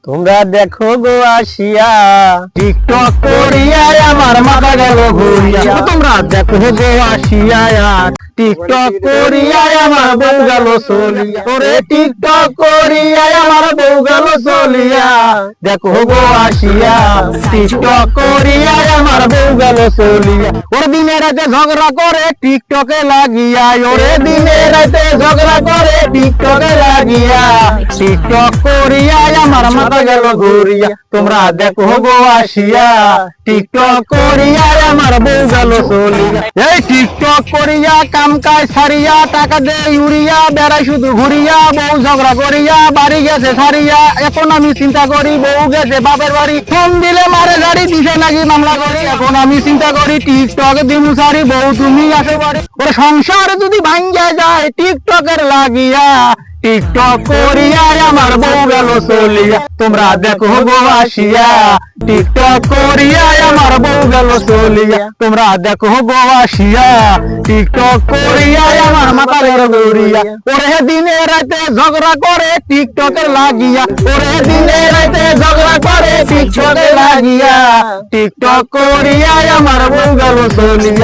তোমরা দেখো গো আসিয়া টিকটক করিয়া আমার মাথা গেল ঘুরিয়া। তোমরা দেখো গো আসিয়া টিকটক করিয়া আমার বউ গেল চলিয়া। ওরে টিকটক করিয়া আমার বউ গেল চলিয়া। দেখো গো আসিয়া টিকটক করিয়া আমার বউ গেল চলিয়া। ওরে দিনে রাতে ঝগড়া করে টিকটকে লাগিয়া। ওরে দিনে রাতে ঝগড়া করে টিকটকে লাগিয়া। টিকটক করিয়া আমার মাথা গেল ঘুরিয়া। তোমরা দেখো গো আসিয়া টিকটক করিয়া আমার বউ গেল চলিয়া। এই টিকটক করিয়া কাম কাজ ছাড়িয়া টাকা দে ইউরিয়া বেড়াই শুধু ঘুরিয়া। বউ ঝগড়া করিয়া বাড়ি গেছে ছাড়িয়া। এখন আমি চিন্তা করি বউ গেছে বাপের বাড়ি। ফোন দিলে মারে গাড়ি দিছে নাকি মামলা করি। এখন আমি চিন্তা করি টিকটক দিমু সারি বউ তুমি আসে বাড়ি। ওরে সংসার যদি ভাঙ্গা যায় টিকটকের লাগিয়া। টিকটক করিয়া আমার বউ গেল চলিয়া। তোমরা দেখো গো আসিয়া টিকটক করিয়া আমার বউ গেল চলিয়া। তোমরা দেখো গো আসিয়া টিকটক করিয়া আমার মাথা গেল ঘুরিয়া। ওরে দিনে রাতে ঝগড়া করে টিকটকের লাগিয়া। ওরে দিনে রাতে ঝগড়া করে টিকটকের লাগিয়া। টিকটক করিয়া আমার বউ গেল চলিয়া।